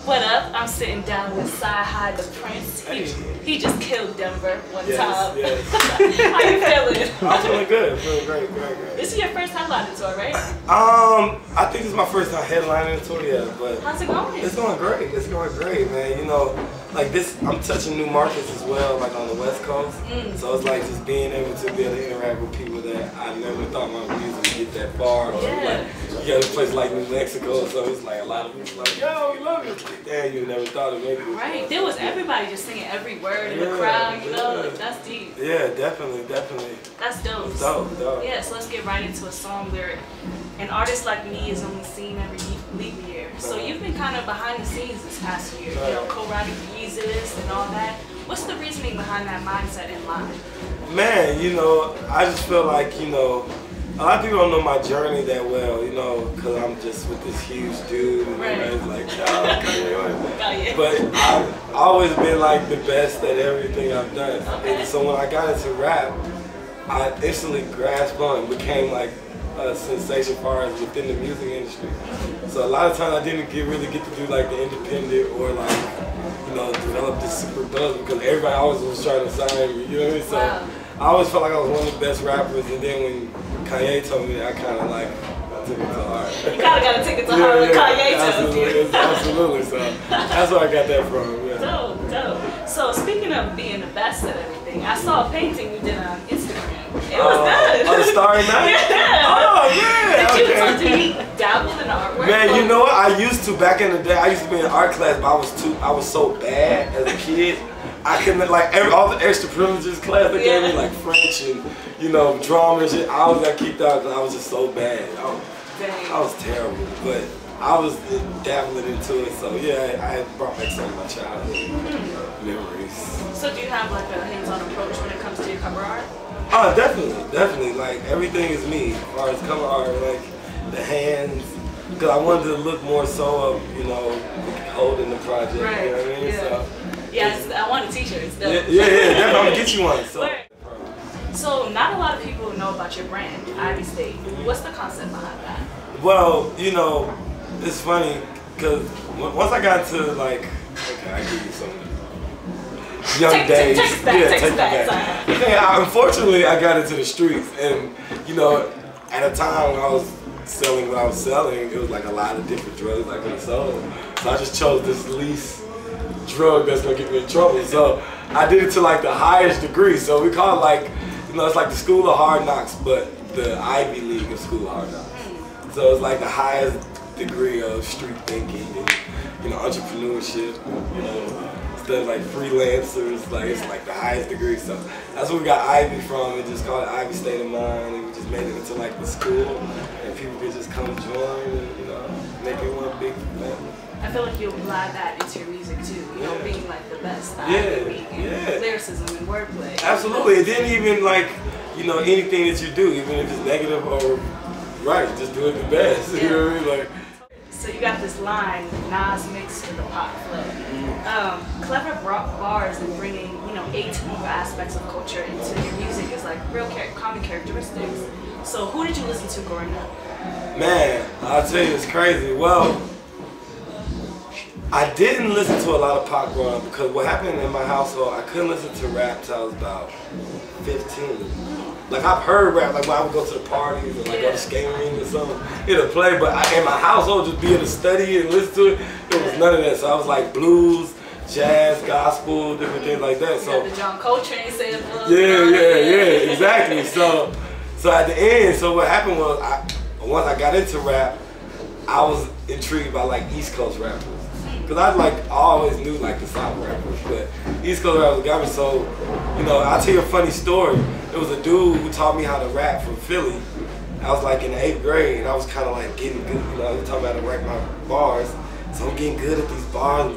What up? I'm sitting down with CyHi The Prynce. He just killed Denver one time. Yes. How you feeling? I'm feeling good. Feeling great. This is your first headlining tour, right? I think this is my first time headlining tour, yeah. But how's it going? It's going great. It's going great, man. You know, like this, I'm touching new markets as well, like on the West Coast. So it's like just being able to interact with people that I never thought my music would get that far. Yeah. Like, you got a place like New Mexico, so it's like a lot of people like, yo, we love you. Like, damn, you never thought of making it. Right. There was everybody just singing every word in the crowd, you know? Like, that's deep. Yeah, definitely. That's dope. It's dope. Yeah, so let's get right into a song where an artist like me is only seen every leap year. So you've been kind of behind the scenes this past year, you know, co-writing Yeezus and all that. What's the reasoning behind that mindset in mind? Man, you know, I just feel like, you know, a lot of people don't know my journey that well, you know, because I'm just with this huge dude, and everybody's like, oh, Kanye. But I've always been like the best at everything I've done. And so when I got into rap, I instantly grasped on, became like a sensation as far as within the music industry. So a lot of times I didn't really get to do like the independent or like, you know, develop this super buzz because everybody always was trying to sign me, you know what I mean? So I always felt like I was one of the best rappers, and then when Kanye told me that, I kind of like took it to heart. You kind of got to take it to heart when Kanye told you. Absolutely, so that's where I got that from. Yeah. Dope. So speaking of being the best at everything, I saw a painting you did on Instagram. It was good. Oh, the Starry Night? Yeah. Oh, yeah. Did you dabble in artwork? Man, you know what? I used to back in the day. I used to be in art class, but I was so bad as a kid. I couldn't like all the extra privileges class they gave me, like French and you know drama and shit. I always got kicked out because I was just so bad. I was terrible, but I was dabbling into it. So yeah, I brought back some of my childhood memories. So do you have like a hands-on approach when it comes to your cover art? Oh, definitely. Like everything is me as far as cover art, like the hands. Because I wanted to look more so of, you know, holding the project. Right. You know what I mean? Yeah. So. Yes, I want a t-shirt. Yeah, definitely. I'm gonna get you one. So not a lot of people know about your brand, Ivy State. What's the concept behind that? Well, you know, it's funny because once I got to like, okay, I give you some young days. Take it back. Yeah, unfortunately, I got into the streets, and you know, at a time when I was selling what I was selling, it was like a lot of different drugs I could have sold. So I just chose this least drug that's gonna get me in trouble. So I did it to like the highest degree. So we call it like, you know, it's like the School of Hard Knocks, but the Ivy League of School of Hard Knocks. So it's like the highest degree of street thinking and, you know, entrepreneurship, you know, instead of like freelancers, like it's like the highest degree. So that's where we got Ivy from. We just called it Ivy State of Mind, and we just made it into like the school, and people could just come join and, you know, make it one big family. I feel like you apply that into your music too, you know, being like the best lyricism and wordplay. Absolutely. It didn't even like, you know, anything that you do, even if it's negative or right, just do it the best. You know what I mean? Like. So you got this line, Nas mixed with the pop flow. Clever bars and bringing, you know, atypical aspects of culture into your music is like real common characteristics. So who did you listen to growing up? Man, I'll tell you, it's crazy. Well, I didn't listen to a lot of pop growing up because what happened in my household, I couldn't listen to rap till I was about 15. Like I've heard rap, like when I would go to the parties or like go to skating ring or something, it'll play, but in my household, just be in the study and listen to it, there was none of that. So I was like blues, jazz, gospel, different things like that. So the Jon Connor saying blues. Yeah, exactly. So at the end, so what happened was, once I got into rap, I was intrigued by like East Coast rappers. Cause I always knew like the South rappers, but East Coast rappers got me. So, you know, I'll tell you a funny story. It was a dude who taught me how to rap from Philly. I was like in the 8th grade, and I was kind of like getting good. You know, he taught me how to write my bars. So I'm getting good at these bars.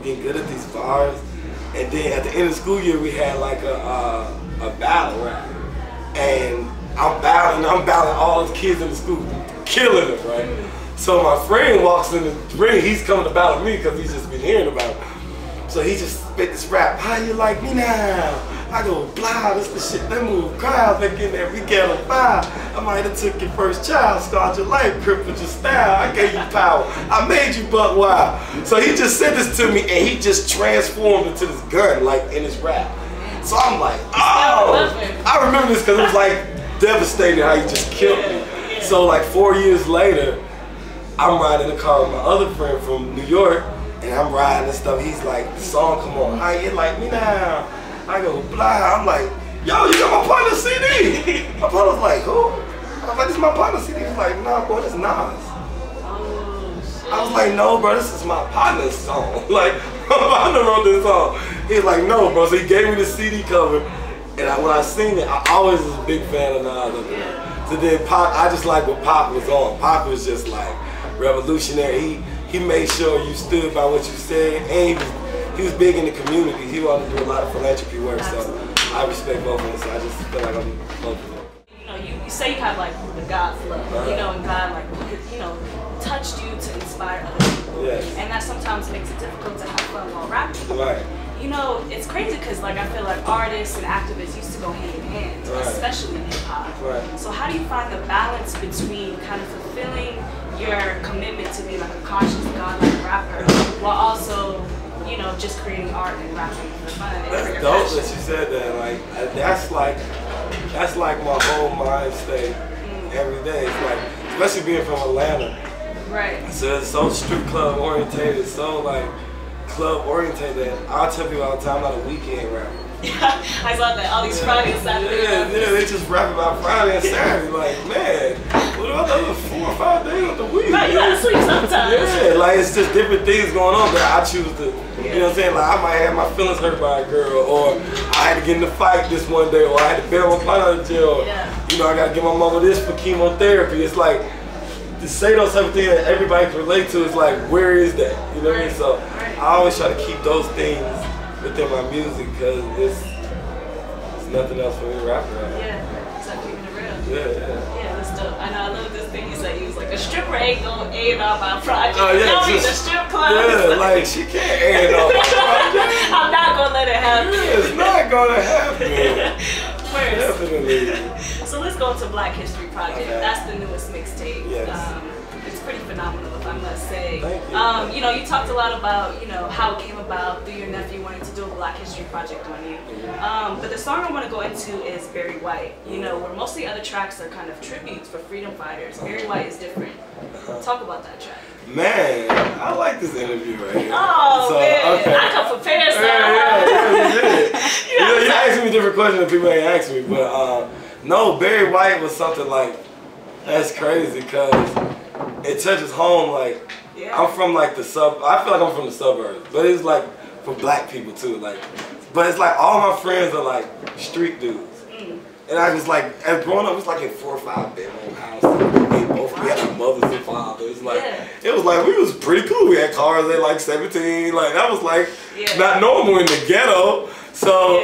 And then at the end of the school year, we had like a battle rap, and I'm battling all the kids in the school, killing them, right? So my friend walks in the ring, he's coming to battle me because he's just been hearing about it. So So he just spit this rap, how you like me now? I go, blah, this the shit, they move crowds, they get there, we get a fire. I might have took your first child, scarred your life, crippled your style. I gave you power, I made you buck wild. So he just said this to me and he just transformed into this gun, like in his rap. So I'm like, oh, I remember this because it was like devastating how he just killed me. So like 4 years later, I'm riding in the car with my other friend from New York, and I'm riding and stuff. He's like, the song come on, how you like me now? I go, blah. I'm like, yo, you got my partner's CD. My partner was like, who? I was like, this is my partner's CD. He was like, nah, bro, this is Nas. I was like, no, bro, this is my partner's song. Like, my partner wrote this song. He was like, no, bro. So he gave me the CD cover, and when I seen it, I always was a big fan of Nas. So then Pop, I just like what Pop was on. Pop was just like revolutionary. He made sure you stood by what you said, and he was big in the community. He wanted to do a lot of philanthropy work, so I respect both of them. So I just feel like I'm both of them. You know, you say you have like the God flow, you know, and God like, you know, touched you to inspire other people. Yes. And that sometimes makes it difficult to have fun while rapping. Right. You know, it's crazy because like I feel like artists and activists used to go hand in hand, especially in hip hop. Right. So how do you find the balance between kind of fulfilling your commitment to be like a conscious godlike rapper while also, you know, just creating art and rapping for fun? That's dope that you said that. Like that's like my whole mind state every day. It's like, especially being from Atlanta. Right. So it's so strip club orientated, so like club orientated. I'll tell people all the time, I'm not a weekend rapper. Yeah, I saw that. All these Friday and Saturday. Yeah, they just rap about Friday and Saturday. Like, man, what about the other 4 or 5 days of the week? Right, you gotta sleep sometimes. Yeah, like it's just different things going on, but I choose to, you know what I'm saying? Like I might have my feelings hurt by a girl, or I had to get in a fight this one day, or I had to bail my partner out of jail. You know, I gotta give my mama this for chemotherapy. It's like, to say those type of things that everybody can relate to is like, where is that? You know what I mean? So I always try to keep those things within my music because it's nothing else for me to rap about. Yeah, it's like keeping it real. Yeah, that's dope. I know, I love this thing you said. You was like, a stripper ain't gonna aid on my project. Oh, yeah, No, he's a strip club. Yeah, like she can't aid on my project. I'm not gonna let it happen. Yeah, it's not gonna happen. Definitely. So let's go to Black Hystori Project. Okay. That's the newest mixtape. Yes. It's pretty phenomenal, if I must say. Thank you. You know, you talked a lot about, you know, how it came about through your nephew wanting to do a Black Hystori Project on you. But the song I want to go into is Barry White. You know, where most of the other tracks are kind of tributes for freedom fighters. Barry White is different. Talk about that track. Man, I like this interview right here. Oh, so, man. Okay. I come prepared, sir. Yeah, you did. You asked me different questions than people ain't asked me, but no, Barry White was something like, that's crazy, because it touches home. Like, I'm from like I feel like I'm from the suburbs, but it's like for black people too. Like, but it's like all my friends are like street dudes. And I was like, as growing up, it was like in 4 or 5 bedroom houses. We had our mothers and fathers. Like, it was like, we was pretty cool. We had cars at like 17. Like, that was like not normal in the ghetto. So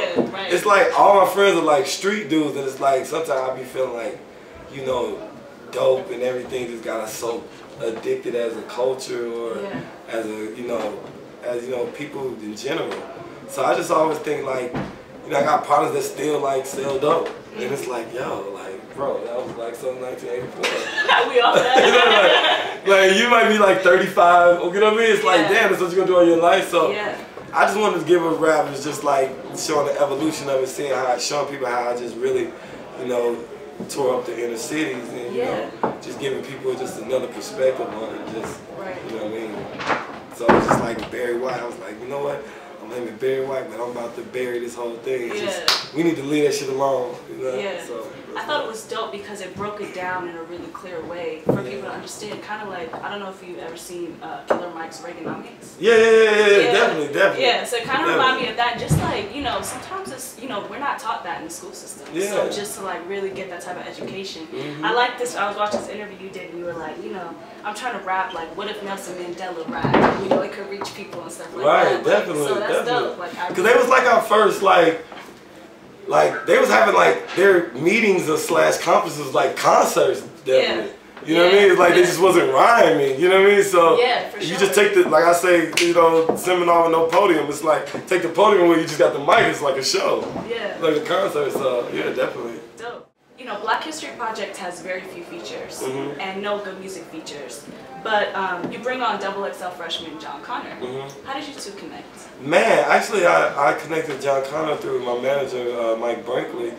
it's like all my friends are like street dudes, and it's like sometimes I be feeling like, you know, dope and everything just got us so addicted as a culture or as a, you know, people in general. So I just always think like, you know, I got partners that still like sell dope. And it's like, yo, like, bro, that was like some 1984. We all that. You know, like, you might be like 35, you know what I mean? It's like, damn, that's what you're gonna do all your life. So I just wanted to give a rap. It's just like showing the evolution of it, showing people how I just really, you know, tore up the inner cities and, you know, just giving people just another perspective on it. Just, you know what I mean? So it's just like Barry White. I was like, you know what? I'm naming Barry White, but I'm about to bury this whole thing. It's just, we need to leave that shit alone. You know? So, I thought it was dope because it broke it down in a really clear way for people to understand. Kind of like, I don't know if you've ever seen Killer Mike's Reaganomics. Definitely. Yeah, so it kind of reminded me of that. Just like, you know, sometimes it's, you know, we're not taught that in the school system. So just to like really get that type of education. I like this. I was watching this interview you did, and you were like, you know, I'm trying to rap like, what if Nelson Mandela rapped? You know, it could reach people and stuff like that. Definitely. So that's dope. Like, because they was like our first like they was having like their meetings or / conferences like concerts definitely. You know what I mean? It's like they just wasn't rhyming. You know what I mean? So yeah, for sure. you just take the, like I say, you know, seminar with no podium. It's like take the podium where you just got the mic. It's like a show. Yeah. Like a concert. So yeah, definitely. Dope. You know, Black Hystori Project has very few features and no good music features. But you bring on XXL freshman Jon Connor. How did you two connect? Man, actually, I connected Jon Connor through my manager, Mike Brinkley.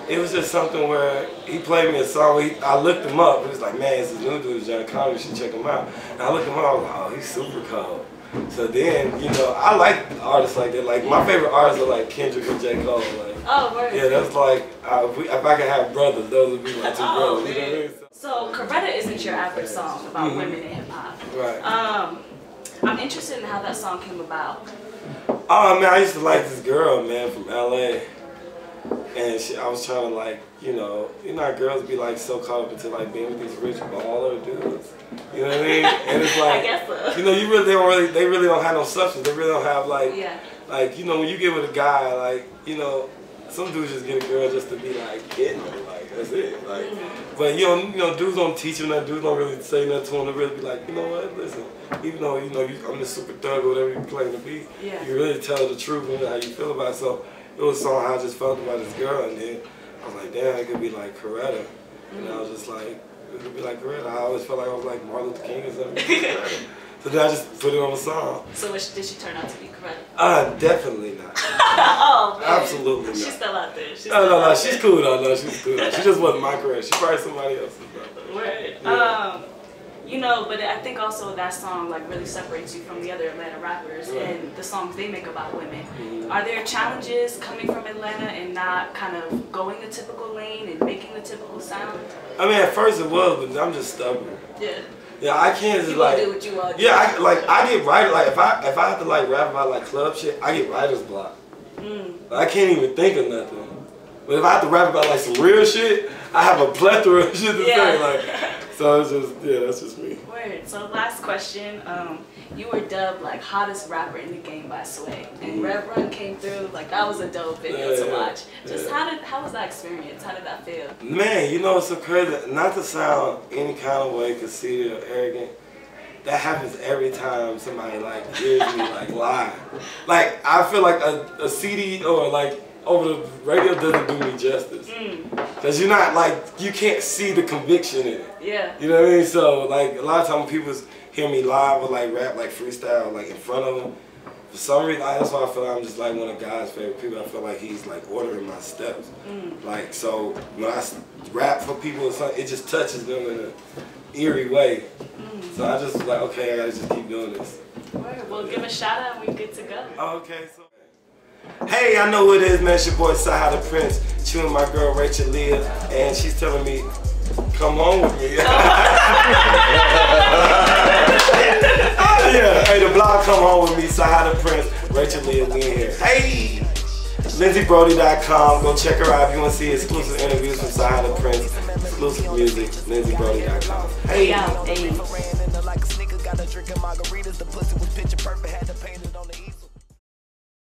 It was just something where he played me a song. I looked him up. It was like, man, it's this new dude, Jon Connor. You should check him out. And I looked him up. I was like, oh, he's super cold. So then, you know, I like artists like that. Like my favorite artists are like Kendrick and G.O.O.D. Like, oh, right. Yeah, that's like if I could have brothers, those would be my two brothers. You know what I mean? So Coretta isn't your average song about women in hip hop. Right. I'm interested in how that song came about. Oh man, I used to like this girl, man, from LA. And I was trying to like, you know how girls be like so caught up into like being with these rich baller dudes. You know what I mean? And it's like, I guess so. You know, they really don't have no substance. They really don't have like, like, you know, when you get with a guy, like, you know, some dudes just get a girl just to be like getting her, like that's it. Like, but you know, dudes don't teach them that. Dudes don't really say nothing to them. They really be like, you know what? Listen, even though you know I'm the super thug or whatever you claim to be, you really tell the truth and how you feel about it. So it was a song I just felt about this girl, and then I was like, damn, it could be like Coretta, and I was just like, it could be like Coretta. I always felt like I was like Martin Luther King or something. So then I just put it on a song. So did she turn out to be Coretta? Definitely not. Oh, man. Absolutely not. She's still out there. No, she's cool though. No, she's cool. She just wasn't my Coretta. She probably somebody else's though. Word. Yeah. You know, but I think also that song like really separates you from the other Atlanta rappers and the songs they make about women. Are there challenges coming from Atlanta and not kind of going the typical lane and making the typical sound? I mean, at first it was, but I'm just stubborn. Yeah. Yeah, I can't just you like. Do what you want. Yeah, I get writer like if I have to like rap about like club shit, I get writer's block. I can't even think of nothing. But if I have to rap about like some real shit, I have a plethora of shit to say. Like, so it's just that's just me. Word. So last question, you were dubbed like hottest rapper in the game by Sway, and Rev Run came through. Like that was a dope video to watch. Just how was that experience? How did that feel? Man, you know it's so crazy. Not to sound any kind of way conceited or arrogant. That happens every time somebody like hears me like live. Like I feel like a CD or like over the radio doesn't do me justice. Cause you're not like, you can't see the conviction in it. Yeah. You know what I mean? So like a lot of times when people hear me live or like rap like freestyle like in front of them, for some reason that's why I feel like I'm just like one of God's favorite people. I feel like he's like ordering my steps. Like so when I rap for people or something, it just touches them in an eerie way. So I just like, okay, I gotta just keep doing this. Alright, well give a shout out and we're good to go. Okay, so hey, I know who it is, man. It's your boy CyHi The Prynce, chewing my girl Rachel Leah, and she's telling me, come on with me. Yeah, hey, the blog, come on with me, CyHi The Prynce, Rachel Leah, we in here. Hey, LindsayBrody.com, go check her out if you want to see exclusive interviews from CyHi The Prynce, exclusive music, LindsayBrody.com. Hey.